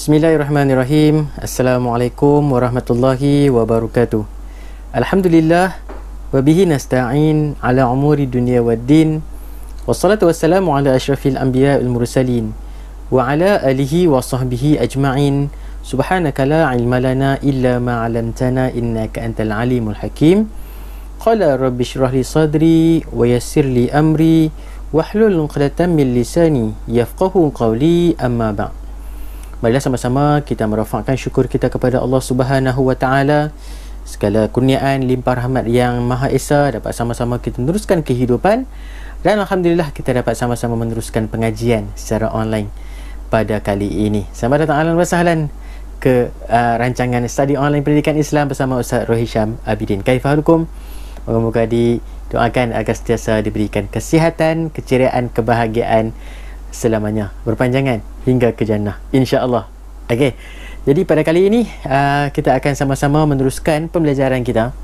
Bismillahirrahmanirrahim. Assalamualaikum warahmatullahi wabarakatuh. Alhamdulillah wa bihi nasta'in ala umuri dunya waddin. Wassalatu wassalamu ala asyrafil anbiya wal mursalin wa ala alihi wa sahbihi ajma'in. Subhanaka la ilma lana illa ma 'allamtana innaka antal alimul hakim. Qala rabbi shrah li sadri wa yassir li amri wahlul 'uqdatam min lisani yafqahu qawli, amma ba'd. Marilah sama-sama kita merafakkan syukur kita kepada Allah Subhanahu wa taala. Segala kurniaan limpah rahmat yang Maha Esa dapat sama-sama kita meneruskan kehidupan, dan alhamdulillah kita dapat sama-sama meneruskan pengajian secara online pada kali ini. Selamat datang ahlan wa sahlan ke rancangan study online pendidikan Islam bersama Ustaz Rohisham Abidin. Kaifahalukum? Moga-moga didoakan agar sentiasa diberikan kesihatan, keceriaan, kebahagiaan selamanya, berpanjangan hingga ke jannah, insya-Allah. Okey. Jadi pada kali ini kita akan sama-sama meneruskan pembelajaran kita.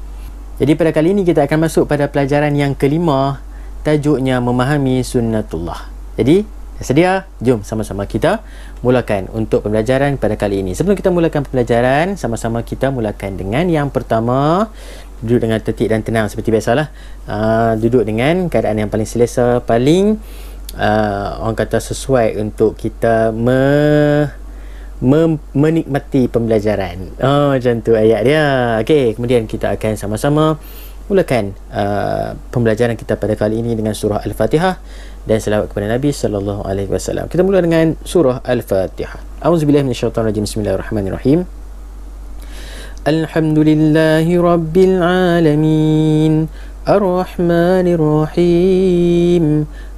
Jadi pada kali ini kita akan masuk pada pelajaran yang kelima, tajuknya memahami sunnatullah. Jadi dah sedia? Jom sama-sama kita mulakan untuk pembelajaran pada kali ini. Sebelum kita mulakan pembelajaran, sama-sama kita mulakan dengan yang pertama. Duduk dengan tertib dan tenang seperti biasalah. Duduk dengan keadaan yang paling selesa, paling orang kata sesuai untuk kita menikmati pembelajaran. Macam tu ayat dia. Okey, kemudian kita akan sama-sama mulakan pembelajaran kita pada kali ini dengan surah Al-Fatihah dan selawat kepada Nabi sallallahu alaihi wasallam. Kita mula dengan surah Al-Fatihah. A'udzubillahi minasyaitonirrajim. Bismillahirrahmanirrahim. Alhamdulillahi rabbil alamin. الرحمن الرحيم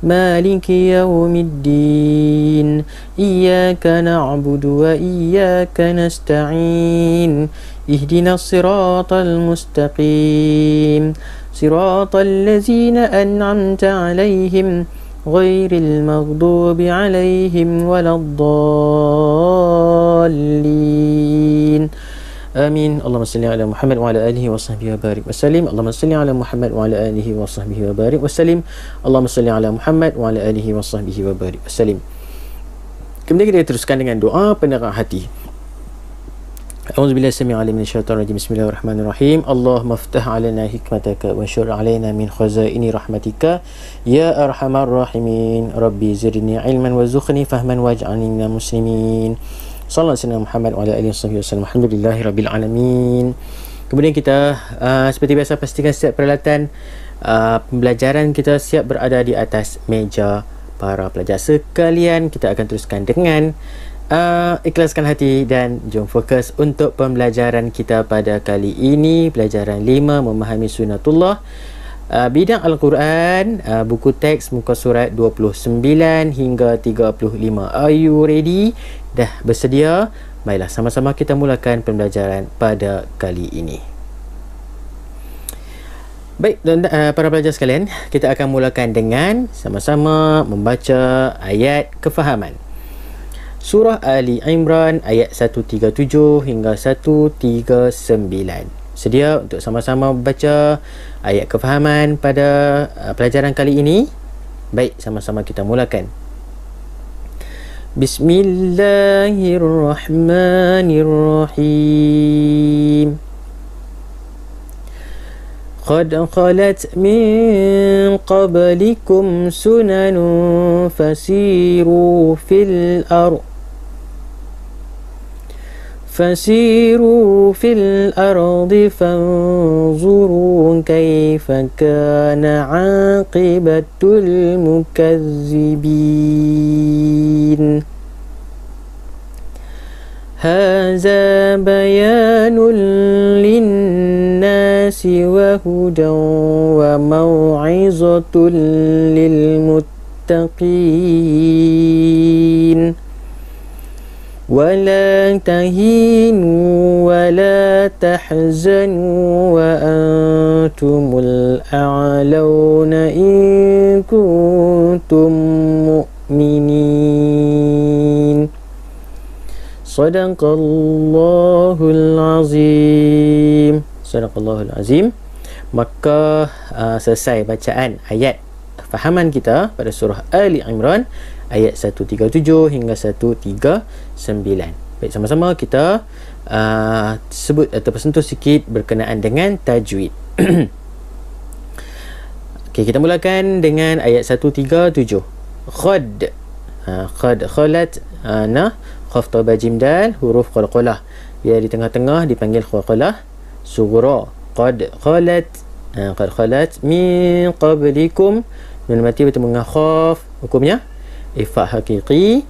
مالك يوم الدين إياك نعبد وإياك نستعين اهدنا الصراط المستقيم صراط الذين أنعمت عليهم غير المغضوب عليهم ولا الضالين آمين. اللهم صل على محمد وعلى آله وصحبه وبارك وسلم. اللهم صل على محمد وعلى آله وصحبه وبارك وسلم. اللهم صل على محمد وعلى آله وصحبه وبارك وسلم. Kemudian kita teruskan dengan doa penerang hati. A'udzubillahi samii alim minasyaitonir rajim. Bismillahirrahmanirrahim. Allahumma iftah 'alaina hikmataka wa anshur 'alaina min khazaini rahmatika ya arhamar rahimin. Rabbi zidni ilman warzuqni fahman waj'alni minal muslimin. Sallallahu alaihi wasallam Muhammad wa ala alihi wasallam. Alhamdulillahirabbil alamin. Kemudian kita seperti biasa pastikan setiap peralatan pembelajaran kita siap berada di atas meja para pelajar sekalian. Kita akan teruskan dengan ikhlaskan hati dan jom fokus untuk pembelajaran kita pada kali ini. Pelajaran 5, memahami sunnatullah. Bidang Al-Quran, buku teks muka surat 29 hingga 35. Are you ready? Dah bersedia? Baiklah, sama-sama kita mulakan pembelajaran pada kali ini. Baik, para pelajar sekalian, kita akan mulakan dengan sama-sama membaca ayat kefahaman. Surah Ali Imran ayat 137 hingga 139. Sedia untuk sama-sama baca ayat kefahaman pada pelajaran kali ini? Baik, sama-sama kita mulakan. Bismillahirrahmanirrahim. Qad khalat min qablikum sunanun fasiru fil ardh فسيروا في الأرض فانظروا كيف كان عاقبة المكذبين هذا بيان للناس وهدى وموعظة للمتقين ولا تهينوا ولا تحزنوا وأنتم الأعلون إن كنتم مؤمنين صدق الله العظيم. صدق الله العظيم. Maka selesai bacaan ayat fahaman kita pada surah Ali Imran ayat 137 hingga 139. Baik, sama-sama kita sebut atau sentuh sikit berkenaan dengan tajwid. Okey, kita mulakan dengan ayat 137. Khad. Khad, khalat, khaf ta ba jim dal, huruf qalqalah. Dia di tengah-tengah dipanggil qalqalah sughra. Qad khalat, qad khalat min qablikum. Nun mati bertemu dengan khaf. Hukumnya ifa hakiki.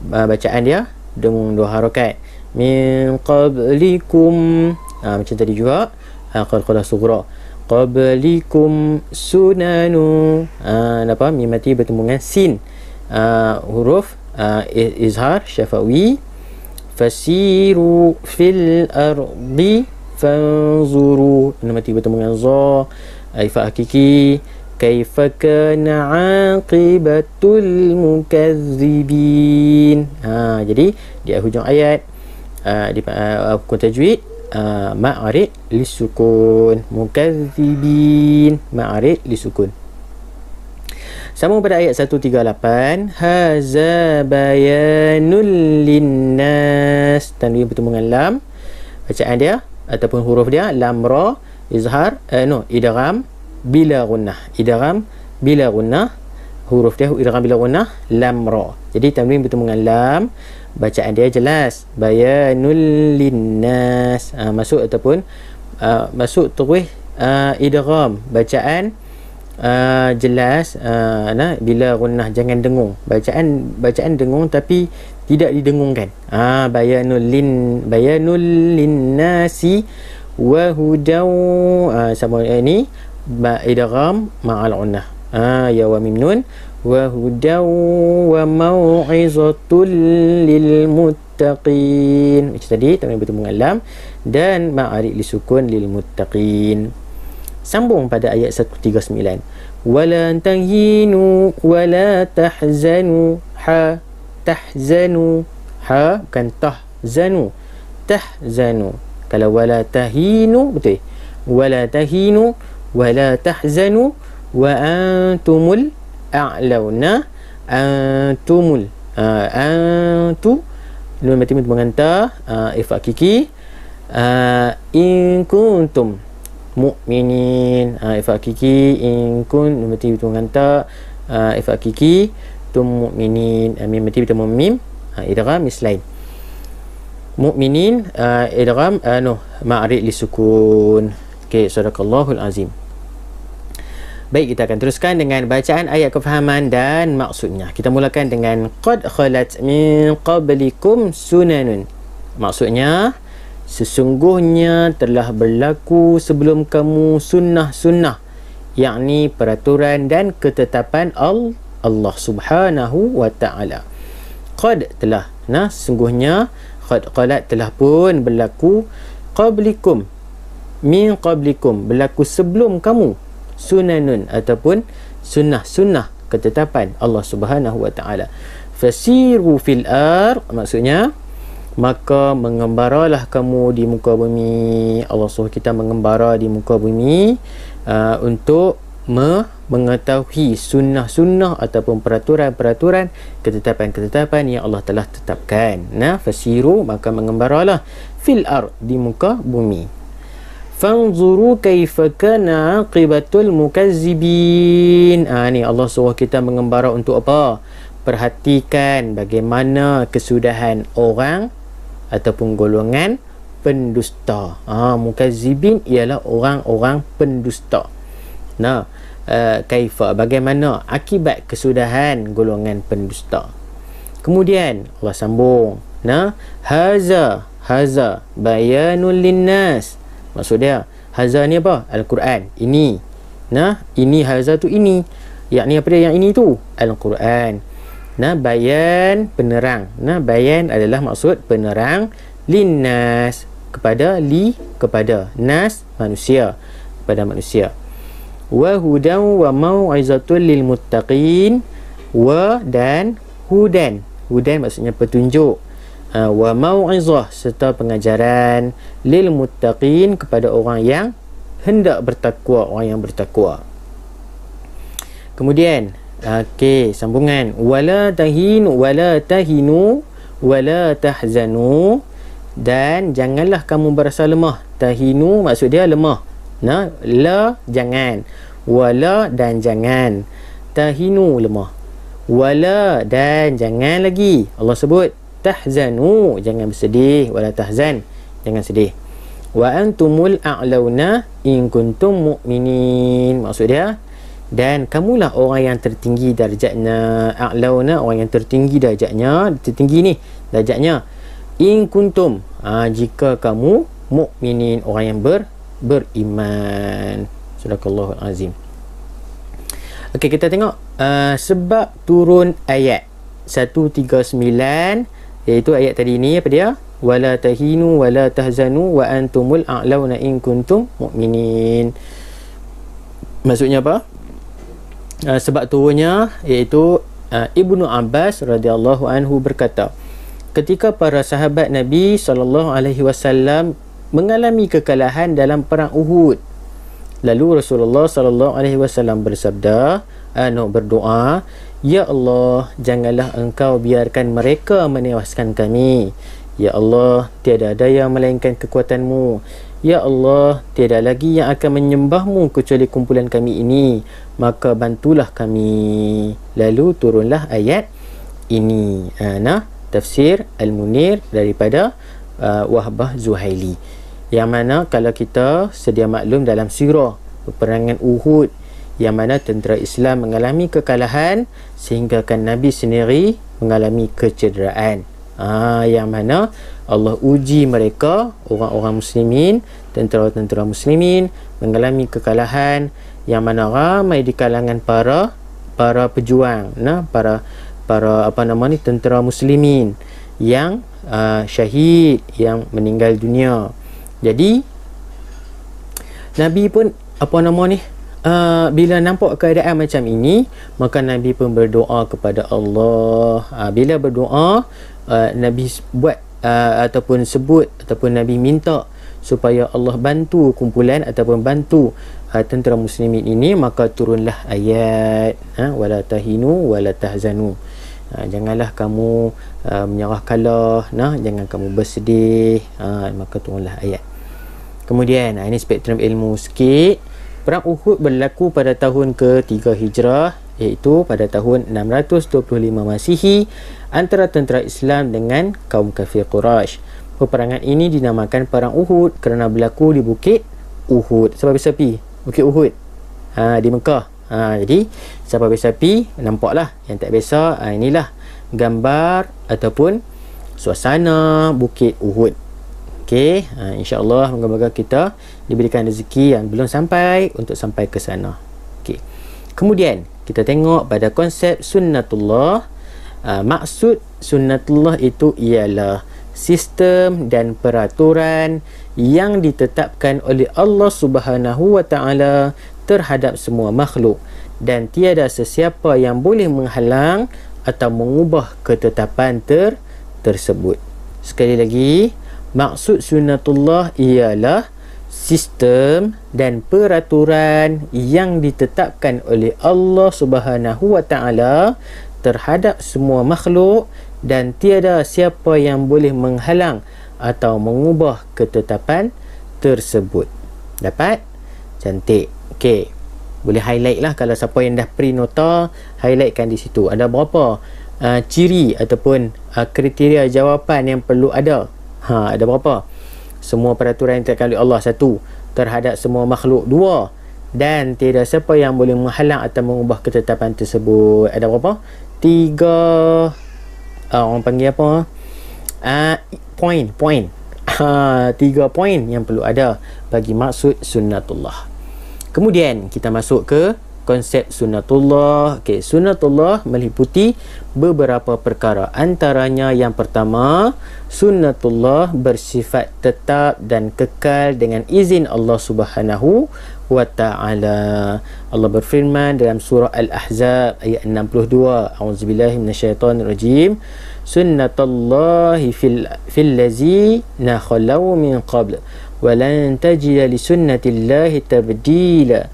Bacaan dia dengan 2 harakat. Min qablikum. Macam tadi juga. Qalqalah sughra. Qablikum sunanu. Apa? Mim mati bertemu dengan sin. Huruf izhar syafawi. Fasiru fil ardi fanzuru. Mim mati bertemu dengan za. Ifa hakiki. Kaifa kana aqibatul mukazzibin. Jadi di hujung ayat di hukum tajwid, ma'arid lisukun, mukazzibin, ma'arid lisukun. Sambung pada ayat 138. Haza bayanul linnas. Tanwin bertemu dengan lam. Bacaan dia ataupun huruf dia lam ra izhar, idgham bila gunnah. Idgham bila gunnah. Huruf dia idgham bila gunnah lam ra. Jadi tanwin bertemu dengan lam. Bacaan dia jelas. Bayanul linnas. Masuk ataupun masuk terus idgham. Bacaan jelas. Bila gunnah, jangan dengung. Bacaan dengung tapi tidak didengungkan. Bayanul linnasi wa hudaw. Sama ini idgham ma'al gunnah. Ya wa mim nun. Wa hudaw wa mau'izatul lil muttaqin. Macam tadi tanwin bertemu dengan lam dan ma'arid lisukun lil muttaqin. Sambung pada ayat 139. Wala tahinu wala tahzanu. Tahzanu. Bukan tahzanu. Tahzanu. Kalau wala tahinu betul. Wala tahinu wala tahzanu wa antumul a'launa. Antumul. Antu. Nun mati dengan ta. Ifa kiki. In kuntum mu'minin. Ifa kiki. In kun. Nun mati dengan ta. Ifa kiki. Tum mu'minin. Mim mati bertemu mim. Idgham mislain. Mu'minin. Idgham ma'arid lisukun. Okey, sadaqallahul azim. Baik, kita akan teruskan dengan bacaan ayat kefahaman dan maksudnya. Kita mulakan dengan qad khalat min qablikum sunanun. Maksudnya, sesungguhnya telah berlaku sebelum kamu sunnah-sunnah, yakni peraturan dan ketetapan Allah Subhanahu wa ta'ala. Qad telah, sesungguhnya qad khalat telah pun berlaku qablikum, min qablikum, berlaku sebelum kamu, sunanun ataupun sunnah-sunnah ketetapan Allah Subhanahu wa ta'ala. Fasiru fil ard, maksudnya maka mengembaralah kamu di muka bumi. Allah suruh kita mengembara di muka bumi untuk mengetahui sunnah-sunnah ataupun peraturan-peraturan, ketetapan-ketetapan yang Allah telah tetapkan. Fasiru, maka mengembaralah fil ard, di muka bumi. Fanzuru kaifa kana aqibatul mukazzibin. Ni Allah suruh kita mengembara untuk apa? Perhatikan bagaimana kesudahan orang ataupun golongan pendusta. Mukazzibin ialah orang-orang pendusta. Kaifa, bagaimana akibat kesudahan golongan pendusta. Kemudian Allah sambung. Haza bayanul linnas. Maksud dia, haza ni apa? Al-Quran. Ini. Ini haza tu ini. Yakni apa dia yang ini tu? Al-Quran. Bayan, penerang. Bayan adalah maksud penerang. Linnas, kepada nas, manusia. Kepada manusia. Wa hudan wa mau'izatul lil muttaqin. Wa dan hudan. Hudan maksudnya petunjuk. Wa mau'izah, serta pengajaran lil muttaqin, kepada orang yang hendak bertakwa, orang yang bertakwa. Kemudian sambungan wala tahinu wala tahzanu, dan janganlah kamu berasa lemah. Tahinu maksud dia lemah. Nah, la jangan, wala dan jangan. Tahinu lemah, wala dan jangan lagi. Allah sebut tahzanu, jangan bersedih, wala tahzan, jangan sedih. Wa antumul a'launa in kuntum mu'minin, maksud dia dan kamulah orang yang tertinggi darjatnya. A'launa, orang yang tertinggi darjatnya, tertinggi ni darjatnya. In kuntum, jika kamu mu'minin, orang yang beriman. Sadaqallahul azim. Okey, kita tengok sebab turun ayat 139, iaitu ayat tadi ni, apa dia? Wala tahinu wala tahzanu wa antumul a'launa in kuntum mu'minin. Maksudnya apa? Sebab turunnya iaitu Ibnu Abbas radhiyallahu anhu berkata, ketika para sahabat Nabi SAW mengalami kekalahan dalam perang Uhud, lalu Rasulullah SAW bersabda, berdoa, Ya Allah, janganlah engkau biarkan mereka menewaskan kami. Ya Allah, tiada daya melainkan kekuatanmu. Ya Allah, tiada lagi yang akan menyembahmu kecuali kumpulan kami ini, maka bantulah kami. Lalu turunlah ayat ini. Tafsir Al-Munir daripada Wahbah Zuhaili, yang mana kalau kita sedia maklum dalam sirah peperangan Uhud, yang mana tentera Islam mengalami kekalahan sehingga kan Nabi sendiri mengalami kecederaan. Yang mana Allah uji mereka, orang-orang muslimin, tentera-tentera muslimin mengalami kekalahan, yang mana ramai di kalangan para pejuang, para tentera muslimin yang syahid, yang meninggal dunia. Jadi Nabi pun bila nampak keadaan macam ini, maka Nabi pun berdoa kepada Allah. Bila berdoa, Nabi buat ataupun sebut ataupun Nabi minta supaya Allah bantu kumpulan ataupun bantu tentera muslimin ini, maka turunlah ayat wala tahinu wala tahzanu. Janganlah kamu menyerah kalah, jangan kamu bersedih, maka turunlah ayat. Kemudian ini spektrum ilmu sikit. Perang Uhud berlaku pada tahun ke-3 Hijrah, iaitu pada tahun 625 Masihi, antara tentera Islam dengan kaum kafir Quraisy. Peperangan ini dinamakan Perang Uhud kerana berlaku di Bukit Uhud. Sebab api Bukit Uhud di Mekah. Jadi sebab api nampaklah. Yang tak biasa, inilah gambar ataupun suasana Bukit Uhud. Okey, insya-Allah moga-moga kita diberikan rezeki yang belum sampai untuk sampai ke sana. Okey. Kemudian kita tengok pada konsep sunnatullah. Maksud sunnatullah itu ialah sistem dan peraturan yang ditetapkan oleh Allah Subhanahu wa taala terhadap semua makhluk, dan tiada sesiapa yang boleh menghalang atau mengubah ketetapan tersebut. Sekali lagi, maksud sunnatullah ialah sistem dan peraturan yang ditetapkan oleh Allah Subhanahu wa taala terhadap semua makhluk, dan tiada siapa yang boleh menghalang atau mengubah ketetapan tersebut. Dapat? Cantik. Okey. Boleh highlight lah, kalau siapa yang dah print nota, highlightkan di situ. Ada berapa ciri ataupun kriteria jawapan yang perlu ada. Ada berapa? Semua peraturan yang ditetapkan oleh Allah, 1. Terhadap semua makhluk, 2. Dan tidak siapa yang boleh menghalang atau mengubah ketetapan tersebut. Ada berapa? 3. Orang panggil apa? Point. 3 poin yang perlu ada bagi maksud sunnatullah. Kemudian kita masuk ke konsep sunnatullah. Okey, sunnatullah meliputi beberapa perkara. Antaranya yang pertama, sunnatullah bersifat tetap dan kekal dengan izin Allah Subhanahu wa ta'ala. Allah berfirman dalam surah Al-Ahzab ayat 62, A'udzubillahi minasyaitonirrajim, sunnatullahi fil ladzina khalau min qabl wa lan tajida li sunnatillahi tabdila.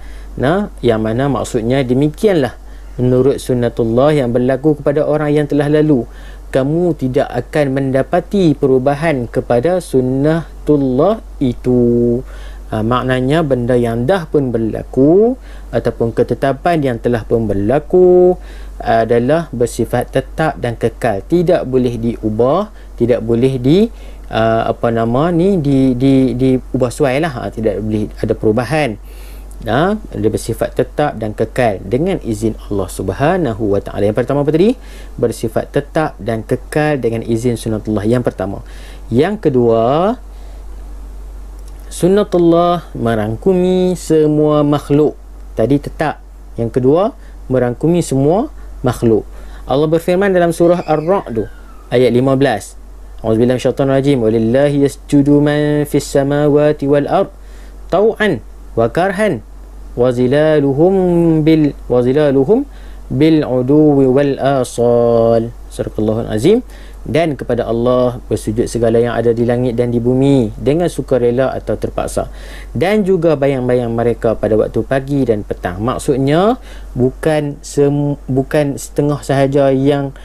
Yang mana maksudnya demikianlah menurut sunnatullah yang berlaku kepada orang yang telah lalu. kamu tidak akan mendapati perubahan kepada sunnatullah itu. Maknanya benda yang dah pun berlaku ataupun ketetapan yang telah pun berlaku adalah bersifat tetap dan kekal, tidak boleh diubah, tidak boleh diubah suai lah, tidak boleh ada perubahan. Dia bersifat tetap dan kekal dengan izin Allah Subhanahu wa ta'ala. Yang pertama apa tadi? Bersifat tetap dan kekal dengan izin sunnatullah, yang pertama. Yang kedua, sunnatullah merangkumi semua makhluk. Tadi tetap. Yang kedua, merangkumi semua makhluk. Allah berfirman dalam surah Ar-Ra'd ayat 15. A'udzubillahi minasyaitonir rajim. Walillahi yasjudu man fis samawati wal ard taw'an wa karhan wa zilaluhum bil uduwi wal asal. Sadaqallahul azim. Dan kepada Allah bersujud segala yang ada di langit dan di bumi dengan sukarela atau terpaksa, dan juga bayang-bayang mereka pada waktu pagi dan petang. Maksudnya bukan setengah sahaja yang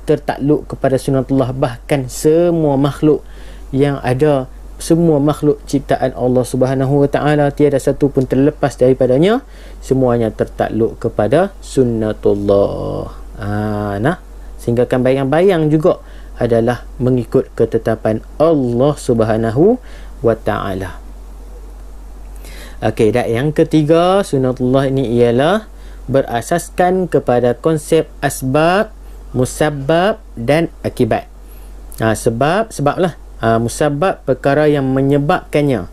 tertakluk kepada sunnatullah, bahkan semua makhluk yang ada, semua makhluk ciptaan Allah Subhanahu wa ta'ala, tiada satu pun terlepas daripadanya, semuanya tertakluk kepada sunnatullah. Sehingga kan bayang-bayang juga adalah mengikut ketetapan Allah Subhanahu wa ta'ala. Okey, dan yang ketiga, sunnatullah ini ialah berasaskan kepada konsep asbab, musabbab dan akibat. Sebablah musabbab perkara yang menyebabkannya,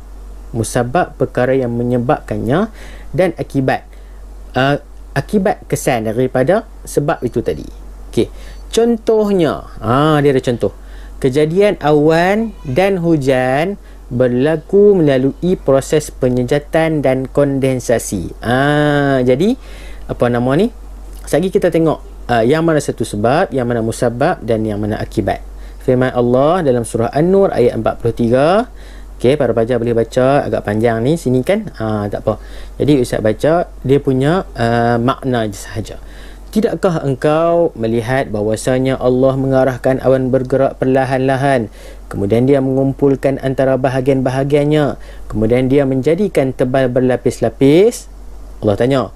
musabbab perkara yang menyebabkannya, dan akibat akibat kesan daripada sebab itu tadi. Okey, contohnya dia ada contoh. Kejadian awan dan hujan berlaku melalui proses penyejatan dan kondensasi. Jadi sekali kita tengok yang mana satu sebab, yang mana musabbab dan yang mana akibat. Firman Allah dalam surah An-Nur ayat 43. Okey, para pelajar boleh baca, agak panjang ni sini kan. Tak apa. Jadi Ustaz baca dia punya makna je sahaja. Tidakkah engkau melihat bahawasanya Allah mengarahkan awan bergerak perlahan-lahan, kemudian dia mengumpulkan antara bahagian-bahagiannya, kemudian dia menjadikan tebal berlapis-lapis? Allah tanya,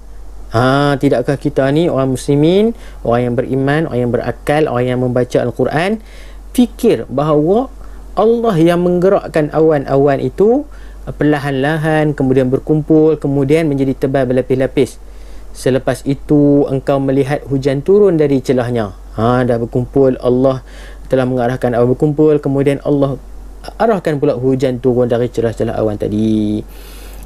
tidakkah kita ni orang muslimin, orang yang beriman, orang yang berakal, orang yang membaca Al-Quran, fikir bahawa Allah yang menggerakkan awan-awan itu perlahan-lahan, kemudian berkumpul, kemudian menjadi tebal berlapis-lapis. Selepas itu engkau melihat hujan turun dari celahnya. Dah berkumpul, Allah telah mengarahkan awan berkumpul, kemudian Allah arahkan pula hujan turun dari celah-celah awan tadi.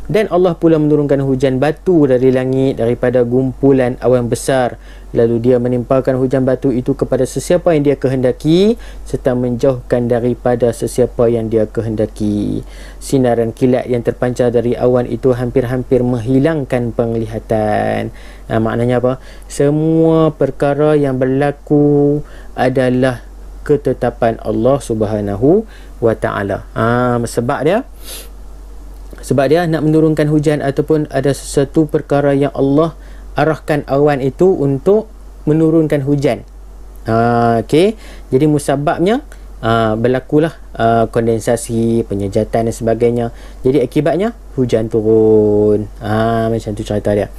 Dan Allah pula menurunkan hujan batu dari langit daripada gumpulan awan besar, lalu dia menimpakan hujan batu itu kepada sesiapa yang dia kehendaki, serta menjauhkan daripada sesiapa yang dia kehendaki. Sinaran kilat yang terpancar dari awan itu hampir-hampir menghilangkan penglihatan. Maknanya apa? Semua perkara yang berlaku adalah ketetapan Allah Subhanahu wa ta'ala. Sebab dia nak menurunkan hujan ataupun ada sesuatu perkara yang Allah arahkan awan itu untuk menurunkan hujan. Okey, jadi musababnya berlakulah kondensasi, penyejatan dan sebagainya. Jadi akibatnya hujan turun. Macam tu cerita dia.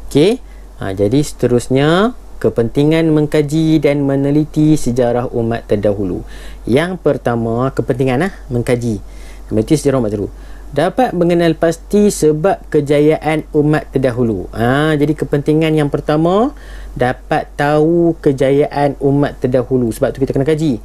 Okey, jadi seterusnya kepentingan mengkaji dan meneliti sejarah umat terdahulu. Yang pertama, kepentingan mengkaji, meneliti sejarah umat terdahulu. Dapat mengenal pasti sebab kejayaan umat terdahulu. Jadi kepentingan yang pertama, dapat tahu kejayaan umat terdahulu. Sebab tu kita kena kaji.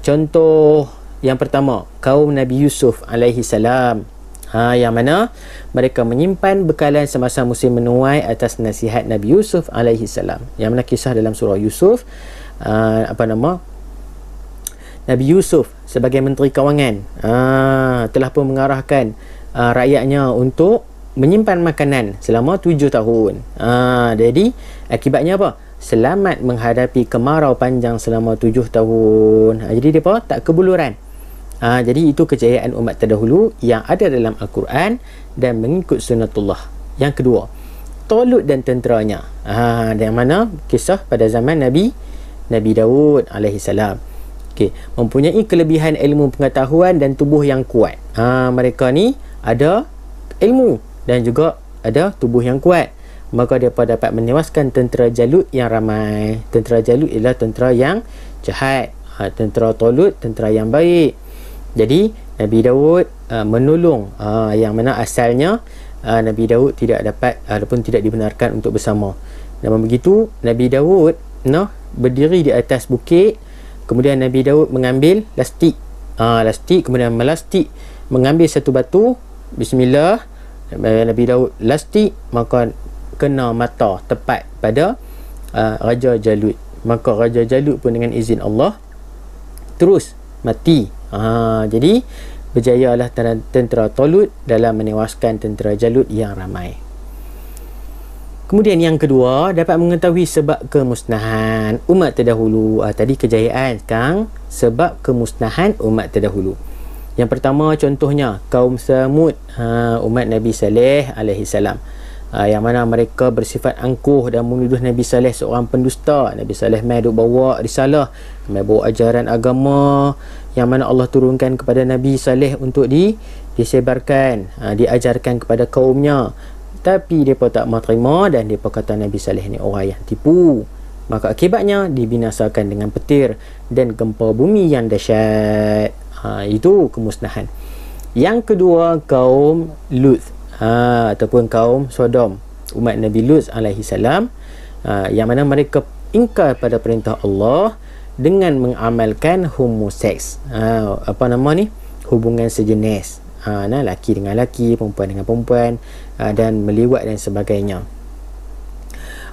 Contoh yang pertama, kaum Nabi Yusuf alaihi salam. Yang mana mereka menyimpan bekalan semasa musim menuai atas nasihat Nabi Yusuf alaihi salam. Yang mana kisah dalam surah Yusuf, Nabi Yusuf sebagai Menteri Kewangan telah pun mengarahkan rakyatnya untuk menyimpan makanan selama 7 tahun. Jadi akibatnya apa? Selamat menghadapi kemarau panjang selama 7 tahun. Jadi dia tak kebuluran. Jadi itu kejayaan umat terdahulu yang ada dalam Al-Quran dan mengikut sunnatullah. Yang kedua, Talut dan tenteranya. Yang mana kisah pada zaman Nabi Nabi Daud alaihi salam. Okey, mempunyai kelebihan ilmu pengetahuan dan tubuh yang kuat. Mereka ni ada ilmu dan juga ada tubuh yang kuat. Maka mereka dapat menewaskan tentera Jalut yang ramai. Tentera Jalut ialah tentera yang jahat. Tentera Talut tentera yang baik. Jadi Nabi Daud menolong yang mana asalnya Nabi Daud tidak dapat ataupun tidak dibenarkan untuk bersama. Namun begitu Nabi Daud berdiri di atas bukit. Kemudian Nabi Daud mengambil lastik. Kemudian melastik, mengambil satu batu. Bismillah. Nabi Daud lastik, maka kena mata tepat pada Raja Jalut. Maka Raja Jalut pun dengan izin Allah terus mati. Jadi berjayalah tentera Talut dalam menewaskan tentera Jalut yang ramai. Kemudian yang kedua, dapat mengetahui sebab kemusnahan umat terdahulu. Tadi kejayaan, sekarang sebab kemusnahan umat terdahulu. Yang pertama contohnya kaum Samud, umat Nabi Saleh alaihi salam. Yang mana mereka bersifat angkuh dan menuduh Nabi Saleh seorang pendusta. Nabi Saleh mai duk bawa risalah, mai bawa ajaran agama yang mana Allah turunkan kepada Nabi Saleh untuk disebarkan, diajarkan kepada kaumnya. Tapi mereka tak mahu terima dan mereka kata Nabi Saleh ni orang yang tipu. Maka akibatnya dibinasakan dengan petir dan gempa bumi yang dahsyat. Itu kemusnahan. Yang kedua, kaum Lut, ataupun kaum Sodom, umat Nabi Lut alaihi salam, yang mana mereka ingkar pada perintah Allah dengan mengamalkan homoseks. Hubungan sejenis. Laki dengan laki, perempuan dengan perempuan, dan meliwat dan sebagainya.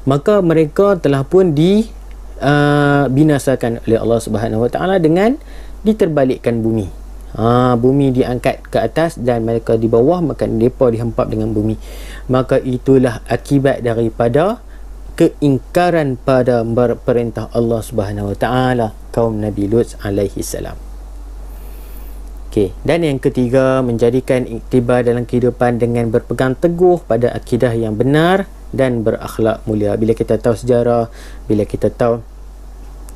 Maka mereka telah pun dibinasakan oleh Allah Subhanahu Wa Taala dengan diterbalikkan bumi. Bumi diangkat ke atas dan mereka di bawah, maka mereka dihempap dengan bumi. Maka itulah akibat daripada keingkaran pada perintah Allah Subhanahu Wa Taala kaum Nabi Lut alaihi salam. Dan yang ketiga, menjadikan iktibar dalam kehidupan dengan berpegang teguh pada akidah yang benar dan berakhlak mulia. Bila kita tahu sejarah, bila kita tahu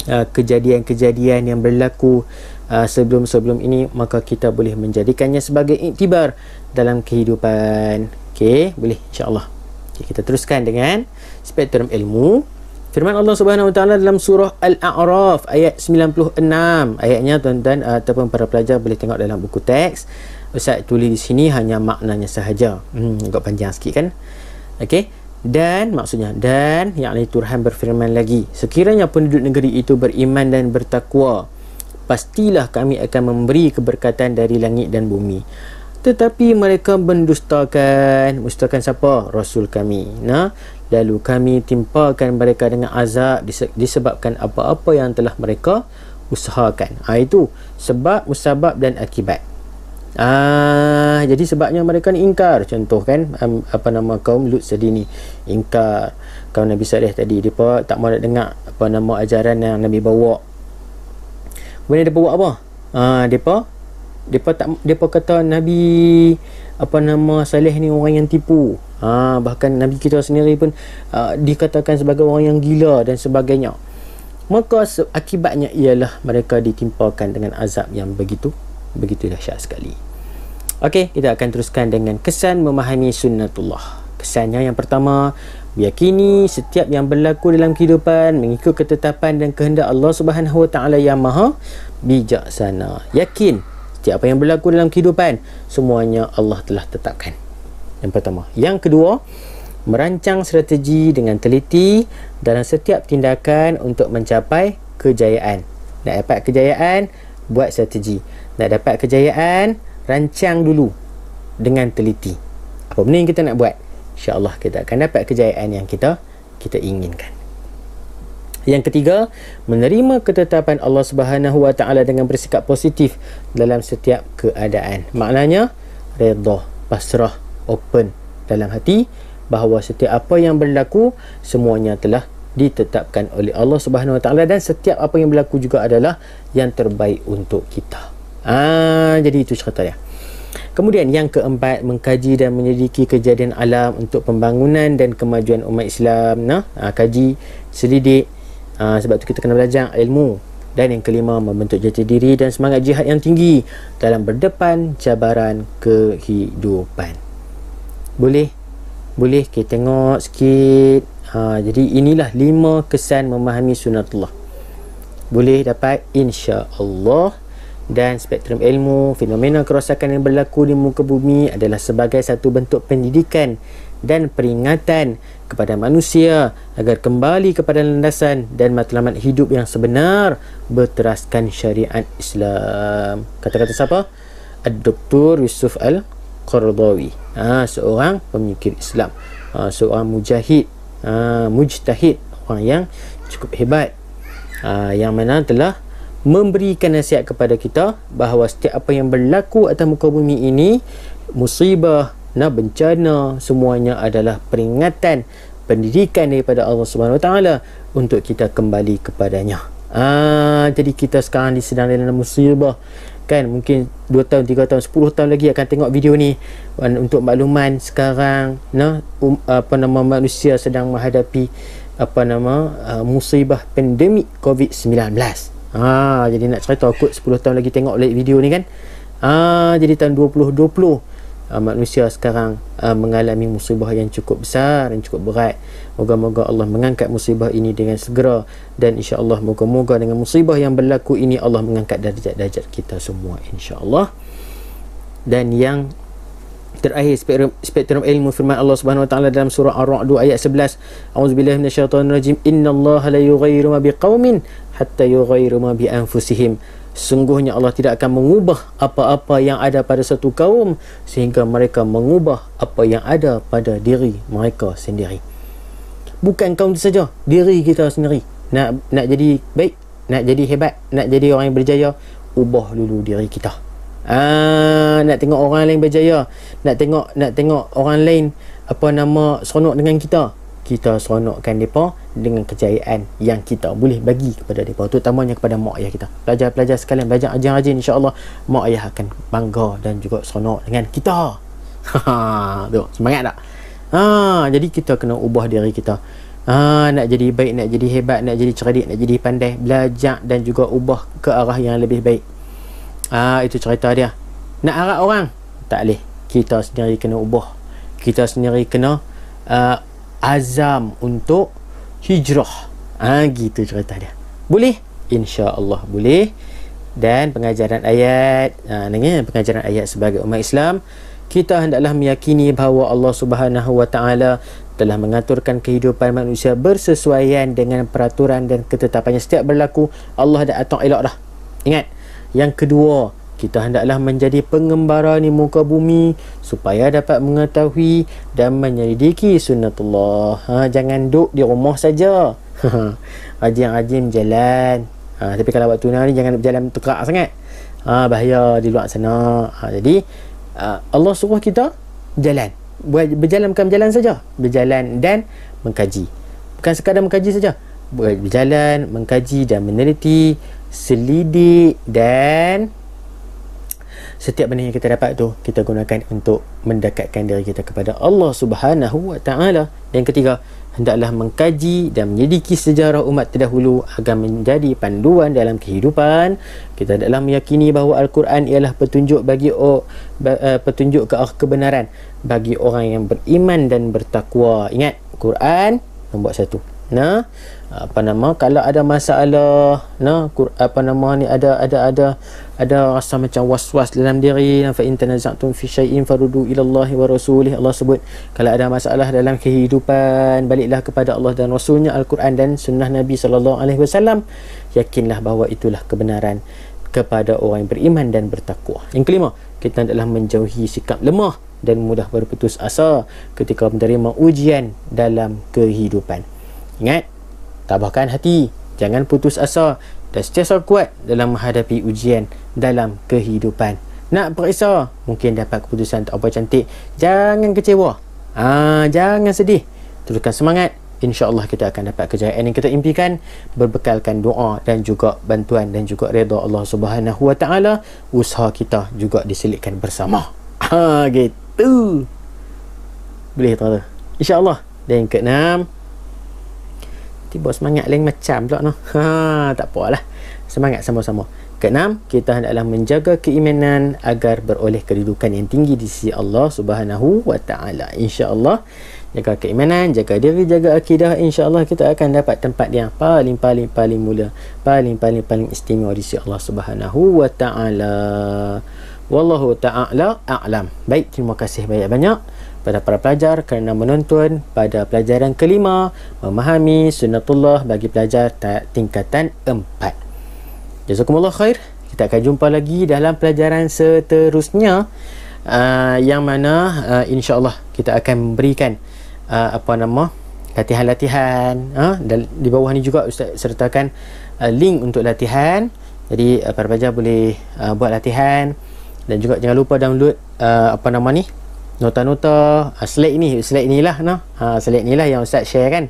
kejadian-kejadian yang berlaku sebelum-sebelum ini, maka kita boleh menjadikannya sebagai iktibar dalam kehidupan. Boleh, insya-Allah. Kita teruskan dengan spektrum ilmu. Firman Allah Subhanahu Wa Taala dalam surah Al-A'raf ayat 96. Ayatnya tuan-tuan ataupun para pelajar boleh tengok dalam buku teks. Ustaz tulis di sini hanya maknanya sahaja. Agak panjang sikit kan? Dan maksudnya, dan yakni Tuhan berfirman lagi, sekiranya penduduk negeri itu beriman dan bertakwa, pastilah kami akan memberi keberkatan dari langit dan bumi. Tetapi mereka mendustakan siapa? Rasul kami. Lalu kami timpakan mereka dengan azab disebabkan apa-apa yang telah mereka usahakan. Itu sebab, musabab dan akibat. Jadi sebabnya mereka ni ingkar. Contoh kan, kaum Lut tadi ni ingkar. Kaum Nabi Saleh tadi, mereka tak mahu nak dengar ajaran yang Nabi bawa. Kemudian dia bawa apa? Mereka kata Nabi Saleh ni orang yang tipu. Bahkan Nabi kita sendiri pun dikatakan sebagai orang yang gila dan sebagainya. Maka akibatnya ialah mereka ditimpakan dengan azab yang begitu dahsyat sekali. Kita akan teruskan dengan kesan memahami sunnatullah. Kesannya yang pertama, meyakini setiap yang berlaku dalam kehidupan mengikut ketetapan dan kehendak Allah Subhanahu Wa Taala yang maha bijaksana. Yakin setiap apa yang berlaku dalam kehidupan semuanya Allah telah tetapkan. Yang pertama. Yang kedua, merancang strategi dengan teliti dalam setiap tindakan untuk mencapai kejayaan. Nak dapat kejayaan, buat strategi. Nak dapat kejayaan, rancang dulu dengan teliti. Apa benda yang kita nak buat? InsyaAllah kita akan dapat kejayaan yang kita inginkan. Yang ketiga, menerima ketetapan Allah Subhanahu Wa Taala dengan bersikap positif dalam setiap keadaan. Maknanya redha, pasrah, open dalam hati bahawa setiap apa yang berlaku semuanya telah ditetapkan oleh Allah Subhanahu Wa Taala dan setiap apa yang berlaku juga adalah yang terbaik untuk kita. Jadi itu ceritanya. Kemudian yang keempat, mengkaji dan menyelidiki kejadian alam untuk pembangunan dan kemajuan umat Islam. Kaji, selidik Sebab tu kita kena belajar ilmu. Dan yang kelima, membentuk jati diri dan semangat jihad yang tinggi dalam berdepan cabaran kehidupan. Boleh kita tengok sikit. Jadi inilah 5 kesan memahami sunnatullah. Boleh dapat insya-Allah. Dan spektrum ilmu, fenomena kerosakan yang berlaku di muka bumi adalah sebagai satu bentuk pendidikan dan peringatan kepada manusia agar kembali kepada landasan dan matlamat hidup yang sebenar berteraskan syariat Islam. Kata-kata siapa? Dr. Yusuf Al-Qaradawi, seorang pemikir Islam, seorang mujahid, mujtahid, orang yang cukup hebat, yang mana telah memberikan nasihat kepada kita bahawa setiap apa yang berlaku atas muka bumi ini, musibah, bencana, semuanya adalah peringatan, pendidikan daripada Allah Subhanahu Wa Taala untuk kita kembali kepadanya. Jadi kita sekarang sedang dalam musibah, kan? Mungkin 2 tahun, 3 tahun, 10 tahun lagi akan tengok video ni. Untuk makluman, sekarang manusia sedang menghadapi musibah pandemik COVID-19. Jadi nak cerita kot 10 tahun lagi tengok balik video ni, kan? Jadi tahun 2020 manusia sekarang mengalami musibah yang cukup besar, yang cukup berat. Moga-moga Allah mengangkat musibah ini dengan segera, dan insya-Allah moga-moga dengan musibah yang berlaku ini Allah mengangkat darjat-darjat kita semua, insya-Allah. Dan yang terakhir, spektrum ilmu, firman Allah Subhanahu Wa Taala dalam surah Ar-Ra'd ayat 11, A'udzubillahi minasyaitonirrajim, innallaha la yughayyiru ma biqaumin hatta yughayyiru ma bi anfusihim. Sungguhnya Allah tidak akan mengubah apa-apa yang ada pada satu kaum sehingga mereka mengubah apa yang ada pada diri mereka sendiri. Bukan kaum itu saja, diri kita sendiri. Nak jadi baik, nak jadi hebat, nak jadi orang yang berjaya, ubah dulu diri kita. Nak tengok orang lain berjaya, nak tengok orang lain seronok dengan kita seronokkan mereka dengan kejayaan yang kita boleh bagi kepada mereka, terutamanya kepada mak ayah kita. Pelajar-pelajar sekalian, belajar rajin-rajin, insya-Allah mak ayah akan bangga dan juga seronok dengan kita. Tu semangat tak? Jadi kita kena ubah diri kita. Nak jadi baik, nak jadi hebat, nak jadi cerdik, nak jadi pandai, belajar dan juga ubah ke arah yang lebih baik. Itu cerita dia. Nak harap orang, tak boleh. Kita sendiri kena ubah. Kita sendiri kena azam untuk hijrah. Gitu cerita dia. Boleh? InsyaAllah boleh. Dan pengajaran ayat, pengajaran ayat sebagai umat Islam, kita hendaklah meyakini bahawa Allah Subhanahu Wa Taala telah mengaturkan kehidupan manusia bersesuaian dengan peraturan dan ketetapannya. Setiap berlaku, Allah dah atur elok dah. Ingat. Yang kedua, kita hendaklah menjadi pengembara di muka bumi supaya dapat mengetahui dan menyelidiki sunnatullah. Jangan duduk di rumah saja. Rajin-rajin jalan. Tapi kalau waktu ni jangan berjalan tekak sangat. Bahaya di luar sana. Jadi Allah suruh kita jalan. Berjalan bukan berjalan saja, berjalan dan mengkaji. Bukan sekadar mengkaji saja, berjalan, mengkaji dan meneliti, selidik, dan setiap benda yang kita dapat tu kita gunakan untuk mendekatkan diri kita kepada Allah Subhanahu Wa Taala. Dan ketiga, hendaklah mengkaji dan menyelidiki sejarah umat terdahulu agar menjadi panduan dalam kehidupan. Kita hendaklah meyakini bahawa Al-Quran ialah petunjuk petunjuk ke arah kebenaran bagi orang yang beriman dan bertakwa. Ingat, Quran nombor 1. Kalau ada masalah, ada rasa macam was-was dalam diri, fa in tanaza'tum fi syai'in faruddu ila Allah wa rasulih. Allah sebut kalau ada masalah dalam kehidupan, baliklah kepada Allah dan Rasulnya, Al-Quran dan sunnah Nabi SAW. Yakinlah bahawa itulah kebenaran kepada orang yang beriman dan bertakwa. Yang kelima, kita adalah menjauhi sikap lemah dan mudah berputus asa ketika menerima ujian dalam kehidupan. Ingat, tabahkan hati, jangan putus asa dan sentiasa kuat dalam menghadapi ujian dalam kehidupan. Nak periksa, mungkin dapat keputusan tak apa cantik, jangan kecewa, jangan sedih, teruskan semangat. InsyaAllah kita akan dapat kejayaan yang kita impikan berbekalkan doa dan juga bantuan dan juga redha Allah Subhanahu Wa Taala. Usaha kita juga diselitkan bersama. Gitu. Boleh tak? InsyaAllah. Dan yang keenam, tiba semangat lain macam pula noh. Tak apalah. Semangat sama-sama. Keenam, kita hendaklah menjaga keimanan agar beroleh kedudukan yang tinggi di sisi Allah Subhanahu wa taala. Insya-Allah, jaga keimanan, jaga diri, jaga akidah, insya-Allah kita akan dapat tempat yang paling mulia, paling istimewa di sisi Allah Subhanahu wa taala. Wallahu ta'ala a'lam. Baik, terima kasih banyak-banyak pada para pelajar kerana menonton pada pelajaran kelima, memahami sunnatullah bagi pelajar tingkatan 4. Jazakumullah khair. Kita akan jumpa lagi dalam pelajaran seterusnya, yang mana insya-Allah kita akan berikan latihan-latihan. Dan di bawah ni juga Ustaz sertakan link untuk latihan. Jadi para pelajar boleh buat latihan, dan juga jangan lupa download nota-nota slide ni lah slide ni lah yang Ustaz share kan.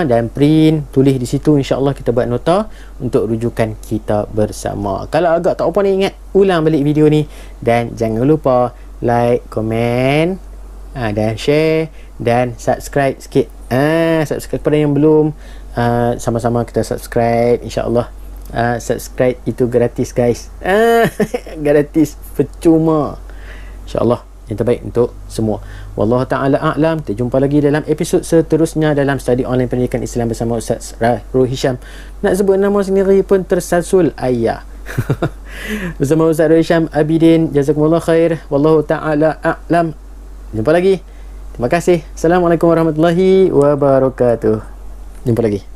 Dan print, tulis di situ, insya-Allah kita buat nota untuk rujukan kita bersama. Kalau agak tak apa ni, ingat ulang balik video ni, dan jangan lupa like, komen, dan share, dan subscribe sikit. Subscribe kepada yang belum, sama-sama kita subscribe, insya-Allah. Subscribe itu gratis guys. Gratis, percuma, insya-Allah. Yang terbaik untuk semua. Wallahu ta'ala a'lam. Kita jumpa lagi dalam episod seterusnya dalam study online pendidikan Islam bersama Ustaz Rahul Hisham. Nak sebut nama sendiri pun tersasul ayah. Bersama Ustaz Rahul Hisham Abidin. Jazakumullah khair. Wallahu ta'ala a'lam. Jumpa lagi. Terima kasih. Assalamualaikum warahmatullahi wabarakatuh. Jumpa lagi.